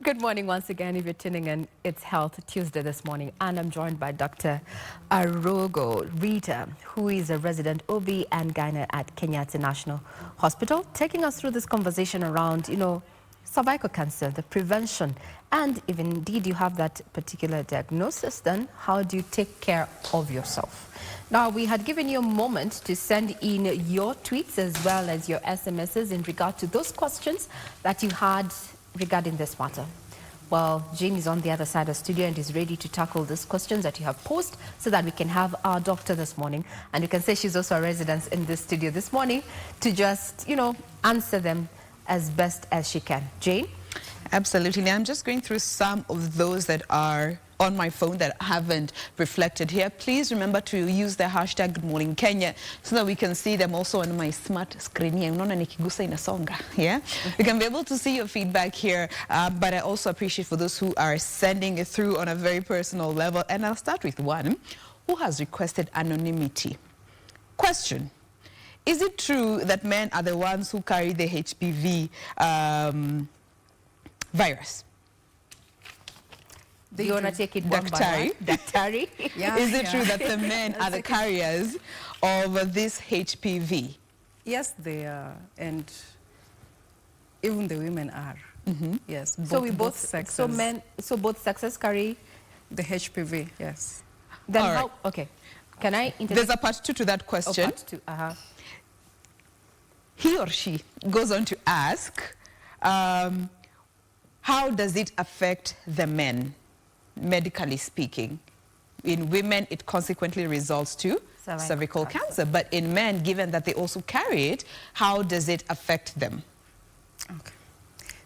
Good morning once again. If you're tuning in, it's Health Tuesday this morning, and I'm joined by Dr. Arogo Rita, who is a resident OB and gynae at Kenyatta National Hospital, taking us through this conversation around, cervical cancer, the prevention, and if indeed you have that particular diagnosis, then how do you take care of yourself? Now, we had given you a moment to send in your tweets as well as your SMSs in regard to those questions that you had regarding this matter. Well, Jane is on the other side of the studio and is ready to tackle these questions that you have posed so that we can have our doctor this morning. And you can say she's also a resident in this studio this morning to just, answer them as best as she can. Jane? Absolutely. Now, I'm just going through some of those that are on my phone that haven't reflected here. Please remember to use the hashtag Good Morning Kenya so that we can see them also on my smart screen here. Yeah? We can be able to see your feedback here, but I also appreciate for those who are sending it through on a very personal level. And I'll start with one who has requested anonymity. Question: is it true that men are the ones who carry the HPV virus? Do you want to take it one by one? Daktari? Yeah, is it true that the men are the carriers of this HPV? Yes, they are, and even the women are. Mm-hmm. Yes, both sexes. So both sexes carry the HPV. Yes. Then how? Right. Okay. Can I? There's a part two to that question. Oh, part two. He or she goes on to ask, how does it affect the men? Medically speaking, in women it consequently results to cervical cancer, but in men, given that they also carry it, how does it affect them? Okay,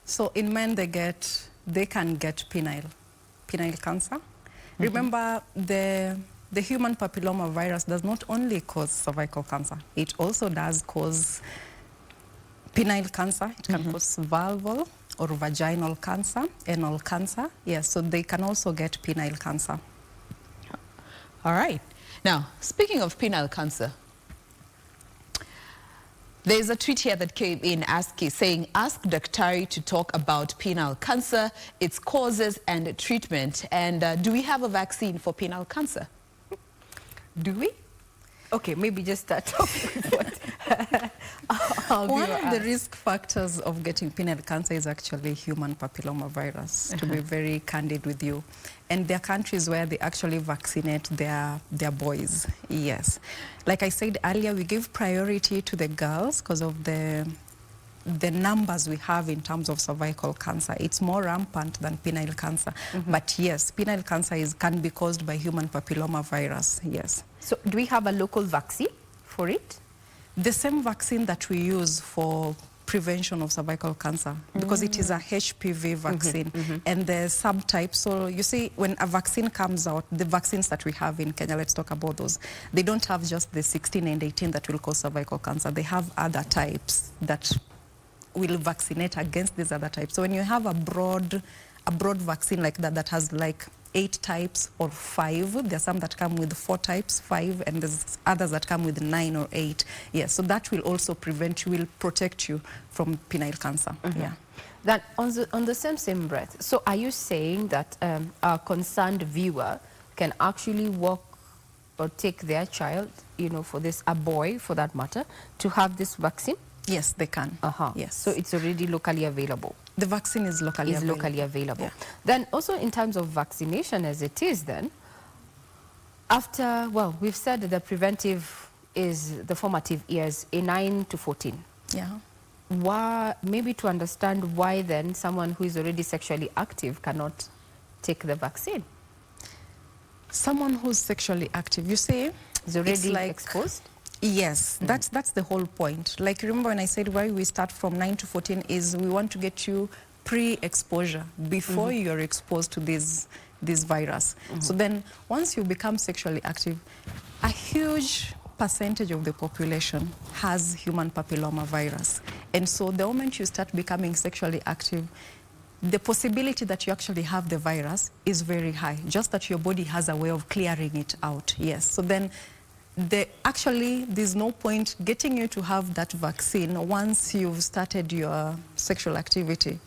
so in men they can get penile cancer. Mm-hmm. Remember, the human papilloma virus does not only cause cervical cancer, it also does cause penile cancer. It can cause vulval or vaginal cancer, anal cancer. Yes, so they can also get penile cancer. All right. Now, speaking of penile cancer, there's a tweet here that came in saying, ask Daktari to talk about penile cancer, its causes and treatment. And do we have a vaccine for penile cancer? Do we? Okay, maybe just start off with what one of the risk factors of getting penile cancer is actually human papilloma virus, to be very candid with you. And there are countries where they actually vaccinate their boys, yes. Like I said earlier, we give priority to the girls because of the numbers we have in terms of cervical cancer. It's more rampant than penile cancer. But yes, penile cancer can be caused by human papilloma virus, yes. So do we have a local vaccine for it? The same vaccine that we use for prevention of cervical cancer, because it is a HPV vaccine, and the subtypes. So you see, when a vaccine comes out, the vaccines that we have in Kenya, let's talk about those, they don't have just the 16 and 18 that will cause cervical cancer. They have other types that will vaccinate against these other types. So when you have a broad vaccine like that has like 8 types or 5, there are some that come with 4 types, 5, and there's others that come with 9 or 8. Yes, so that will also protect you from penile cancer. Yeah. Then on the same breath, so are you saying that a concerned viewer can actually walk or take their child, for this, a boy for that matter, to have this vaccine? Yes, they can. Yes. So it's already locally available. The vaccine is locally available. Yeah. Then also in terms of vaccination as it is then, after, well, we've said that the preventive is the formative years, a 9 to 14. Yeah. Why, maybe to understand why then someone who is already sexually active cannot take the vaccine? Someone who's sexually active, you say, is already exposed? Yes, that's the whole point. Like, remember when I said why we start from 9 to 14 is we want to get you pre-exposure before you're exposed to this virus. So then once you become sexually active, a huge percentage of the population has human papilloma virus. And so the moment you start becoming sexually active, the possibility that you actually have the virus is very high, just that your body has a way of clearing it out. Yes, so then actually, there's no point getting you to have that vaccine once you've started your sexual activity.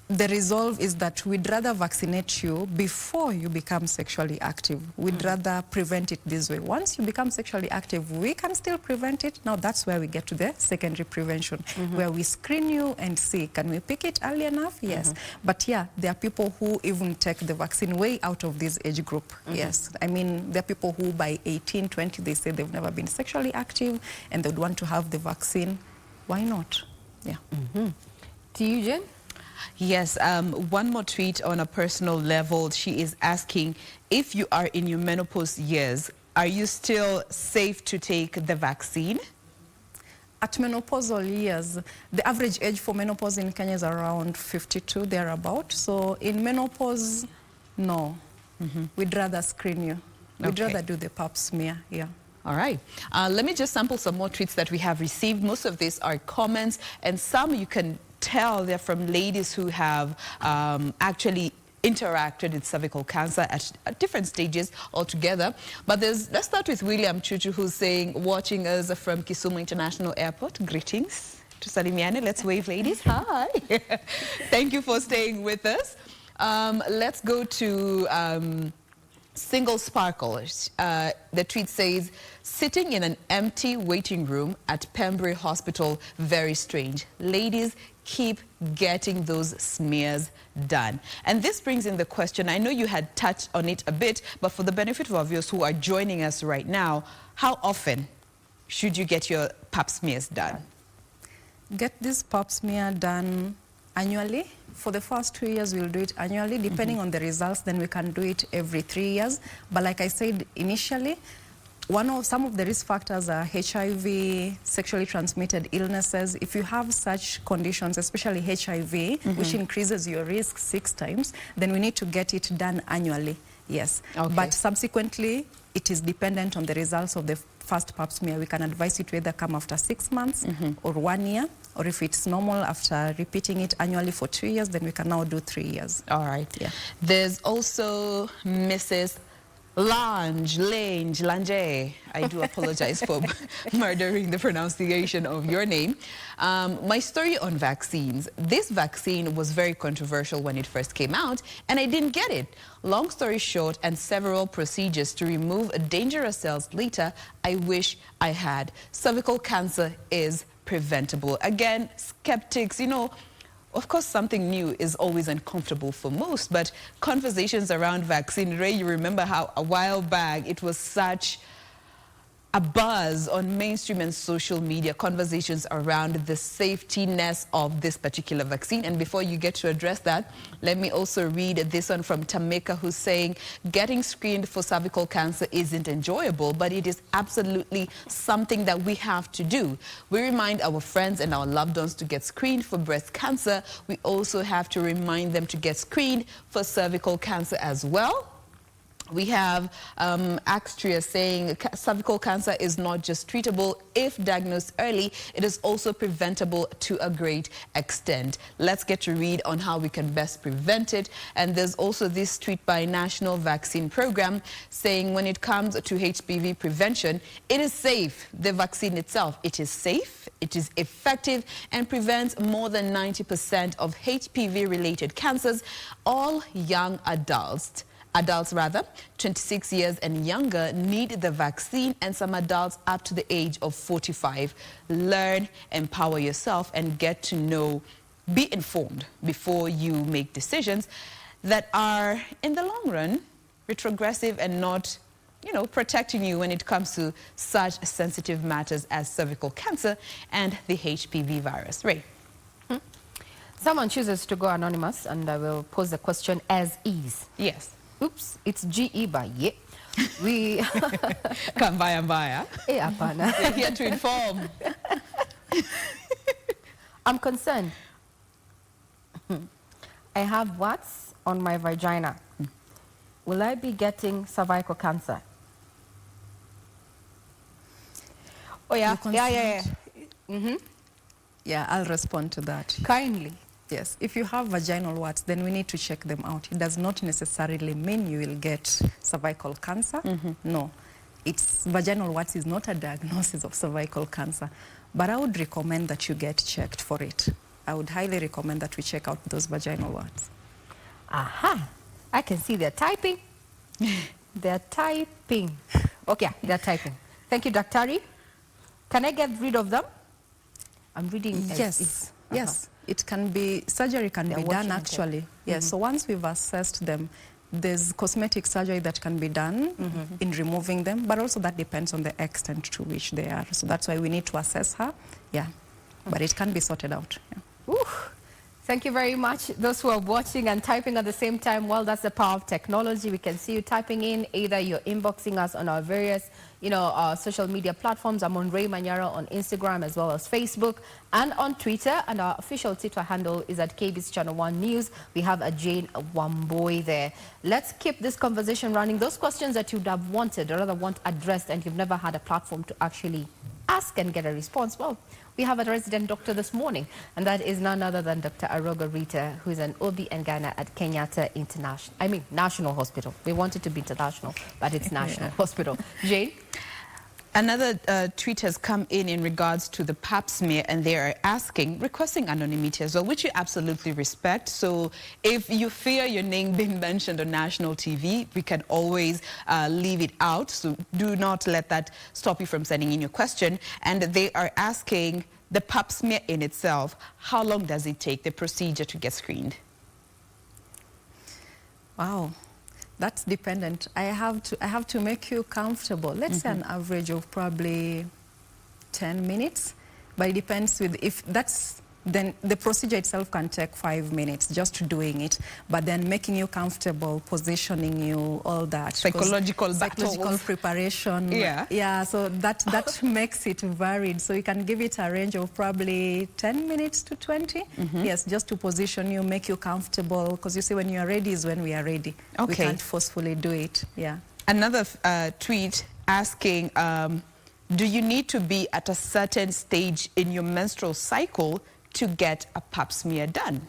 the resolve is that we'd rather vaccinate you before you become sexually active. We'd rather prevent it this way. Once you become sexually active, we can still prevent it. Now that's where we get to the secondary prevention, where we screen you and see, can we pick it early enough? Yes. But yeah, there are people who even take the vaccine way out of this age group. Yes. I mean, there are people who by 18, 20, they say they've never been sexually active and they'd want to have the vaccine. Why not? Yeah. To you, Jen? Yes, one more tweet on a personal level. She is asking, if you are in your menopause years, are you still safe to take the vaccine? At menopausal years, the average age for menopause in Kenya is around 52, thereabout. So in menopause, no. We'd rather screen you. We'd rather do the pap smear, yeah. All right. Let me just sample some more tweets that we have received. Most of these are comments, and some you can tell they're from ladies who have actually interacted with cervical cancer at different stages altogether. But let's start with William Chuchu, who's saying, watching us from Kisumu International Airport. Greetings to Salimiane. Let's wave, ladies. Hi. Thank you for staying with us. Let's go to Single Sparkle. The tweet says, sitting in an empty waiting room at Pembury Hospital, very strange. Ladies, keep getting those smears done. And this brings in the question, I know you had touched on it a bit, but for the benefit of our viewers who are joining us right now, how often should you get your pap smears done? Get this pap smear done annually. For the first 2 years, we'll do it annually. Depending on the results, then we can do it every 3 years. But like I said initially, some of the risk factors are HIV, sexually transmitted illnesses. If you have such conditions, especially HIV, which increases your risk 6 times, then we need to get it done annually, yes. Okay. But subsequently, it is dependent on the results of the first pap smear. We can advise you to either come after 6 months or 1 year, or if it's normal, after repeating it annually for 2 years, then we can now do 3 years. All right. Yeah. There's also Mrs. Lange. I do apologize for murdering the pronunciation of your name. My story on vaccines. This vaccine was very controversial when it first came out, and I didn't get it. Long story short, and several procedures to remove dangerous cells later, I wish I had. Cervical cancer is preventable. Again, skeptics, you know, of course, something new is always uncomfortable for most, but conversations around vaccine, Ray, you remember how a while back it was such a buzz on mainstream and social media, conversations around the safetyness of this particular vaccine. And before you get to address that, let me also read this one from Tameka, who's saying, getting screened for cervical cancer isn't enjoyable, but it is absolutely something that we have to do. We remind our friends and our loved ones to get screened for breast cancer. We also have to remind them to get screened for cervical cancer as well. We have Axtria saying cervical cancer is not just treatable. If diagnosed early, it is also preventable to a great extent. Let's get to read on how we can best prevent it. And there's also this tweet by National Vaccine Program saying when it comes to HPV prevention, it is safe. The vaccine itself, it is safe, it is effective, and prevents more than 90% of HPV-related cancers. All young adults, 26 years and younger, need the vaccine, and some adults up to the age of 45. Learn, empower yourself, and get to know, be informed before you make decisions that are, in the long run, retrogressive and not, you know, protecting you when it comes to such sensitive matters as cervical cancer and the HPV virus. Ray. Someone chooses to go anonymous, and I will pose the question as is. Yes. Oops, it's GE by yeah. We come via. We're here to inform. I'm concerned. I have warts on my vagina. Will I be getting cervical cancer? Oh yeah, yeah. Yeah, I'll respond to that. Kindly. Yes, if you have vaginal warts, then we need to check them out. It does not necessarily mean you will get cervical cancer. No, vaginal warts is not a diagnosis of cervical cancer, but I would recommend that you get checked for it. I would highly recommend that we check out those vaginal wards. Aha, I can see they're typing. They're typing. Okay, they're typing. Thank you, Daktari. Can I get rid of them? I'm reading. Yes, yes. It can be, surgery can be done actually. Yes, so once we've assessed them, there's cosmetic surgery that can be done in removing them, but also that depends on the extent to which they are. So that's why we need to assess her. Yeah, but it can be sorted out. Yeah. Ooh. Thank you very much. Those who are watching and typing at the same time, well, that's the power of technology. We can see you typing in, either you're inboxing us on our various, social media platforms. I'm on Ray Manyara on Instagram as well as Facebook and on Twitter. And our official Twitter handle is at KBC Channel 1 News. We have a Jane Wamboy there. Let's keep this conversation running. Those questions that you'd have wanted or rather want addressed and you've never had a platform to actually ask and get a response, well, we have a resident doctor this morning, and that is none other than Dr. Arogo Rita, who is an OB and Gynae at Kenyatta National Hospital. We want it to be international, but it's National Hospital. Jane? Another tweet has come in regards to the pap smear, and they are requesting anonymity as well, which we absolutely respect. So if you fear your name being mentioned on national TV, we can always leave it out. So do not let that stop you from sending in your question. And they are asking the pap smear in itself, how long does it take, the procedure to get screened? Wow. That's dependent. I have to make you comfortable. Let's say an average of probably 10 minutes, but it depends if that's, then the procedure itself can take 5 minutes just doing it, but then making you comfortable, positioning you, all that. Psychological preparation. Yeah. Yeah, so that makes it varied. So you can give it a range of probably 10 minutes to 20. Yes, just to position you, make you comfortable, because you see when you are ready is when we are ready. Okay. We can't forcefully do it. Yeah. Another tweet asking, do you need to be at a certain stage in your menstrual cycle to get a pap smear done?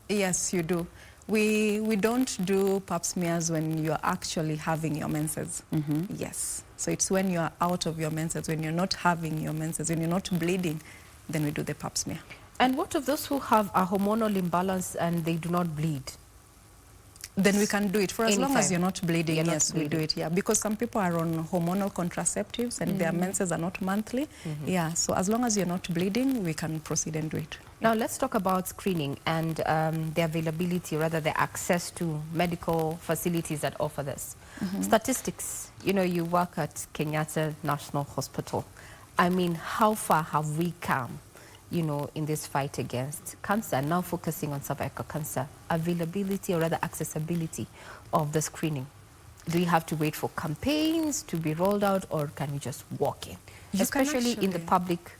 Yes, you do. We don't do pap smears when you're actually having your menses. Yes. So it's when you're out of your menses, when you're not having your menses, when you're not bleeding, then we do the pap smear. And what of those who have a hormonal imbalance and they do not bleed? Then we can do it for as long as you're not bleeding. You're yes, we do it. Yeah, because some people are on hormonal contraceptives and their menses are not monthly. Yeah, so as long as you're not bleeding, we can proceed and do it. Now let's talk about screening and the availability, rather the access to medical facilities that offer this. Statistics. You work at Kenyatta National Hospital. I mean, how far have we come? In this fight against cancer, now focusing on cervical cancer, availability or rather accessibility of the screening. Do you have to wait for campaigns to be rolled out, or can you just walk in? Especially in the public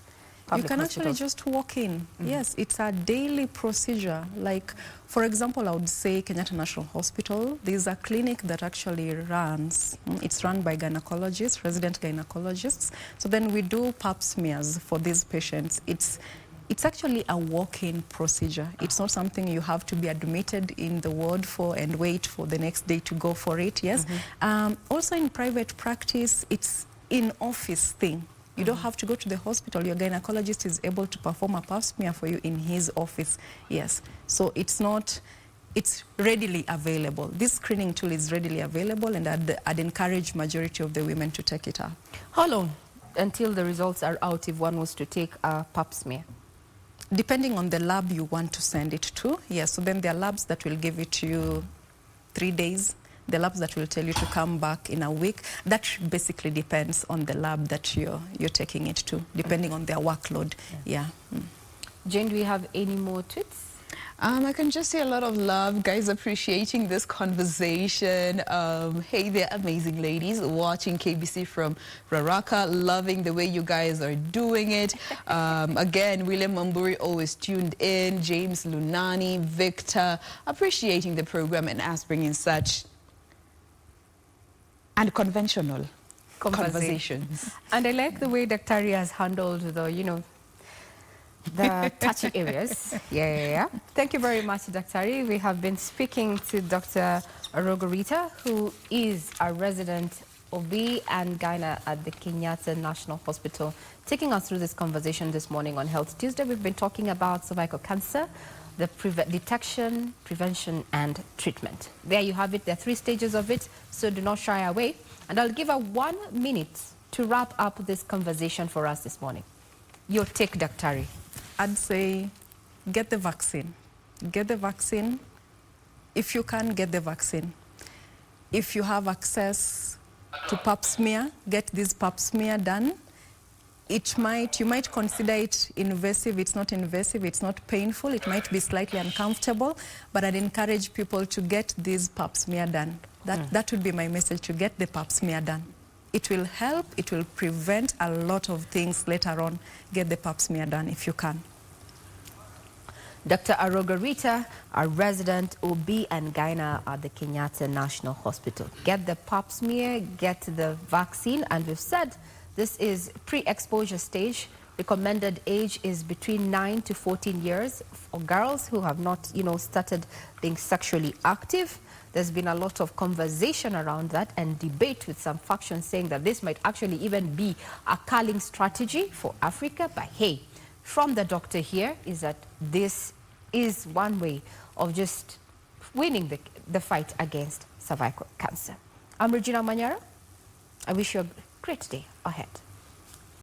you can hospitals. actually just walk in. Yes, it's a daily procedure. Like, for example, I would say Kenyatta National Hospital, there's a clinic that actually runs. It's run by gynecologists, resident gynecologists. So then we do pap smears for these patients. It's actually a walk-in procedure. It's not something you have to be admitted in the ward for and wait for the next day to go for it, yes. Also in private practice, it's in-office thing. You don't have to go to the hospital. Your gynecologist is able to perform a pap smear for you in his office. Yes. So it's readily available. This screening tool is readily available, and I'd encourage majority of the women to take it up. How long until the results are out if one was to take a pap smear? Depending on the lab you want to send it to. Yes. So then there are labs that will give it to you 3 days. The labs that will tell you to come back in a week. That basically depends on the lab that you're taking it to, depending on their workload. Yeah. Jane, do we have any more tweets? I can just see a lot of love, guys appreciating this conversation. Hey there, amazing ladies, watching KBC from Raraka, loving the way you guys are doing it. Again, William Mamburi always tuned in, James Lunani, Victor, appreciating the program and us bringing such unconventional conversations. And I like the way Daktari has handled the touchy areas. Yeah. Thank you very much, Daktari. We have been speaking to Dr. Arogo Rita, who is a resident OB and Gyna at the Kenyatta National Hospital, taking us through this conversation this morning on Health Tuesday. We've been talking about cervical cancer, the detection, prevention, and treatment. There you have it. There are 3 stages of it, so do not shy away. And I'll give her 1 minute to wrap up this conversation for us this morning. Your take, Daktari. I'd say get the vaccine. Get the vaccine. If you can, get the vaccine. If you have access to pap smear, get this pap smear done. You might consider it invasive. It's not invasive, it's not painful, it might be slightly uncomfortable, but I'd encourage people to get this pap smear done. That would be my message, to get the pap smear done. It will help, it will prevent a lot of things later on. Get the pap smear done if you can. Dr. Arogo Rita, a resident OB and Gyna at the Kenyatta National Hospital. Get the pap smear, get the vaccine, and we've said this is pre-exposure stage. Recommended age is between 9 to 14 years for girls who have not, started being sexually active. There's been a lot of conversation around that and debate with some factions saying that this might actually even be a culling strategy for Africa. But hey, from the doctor here is that this is one way of just winning the fight against cervical cancer. I'm Regina Manyara. I wish you a great day ahead.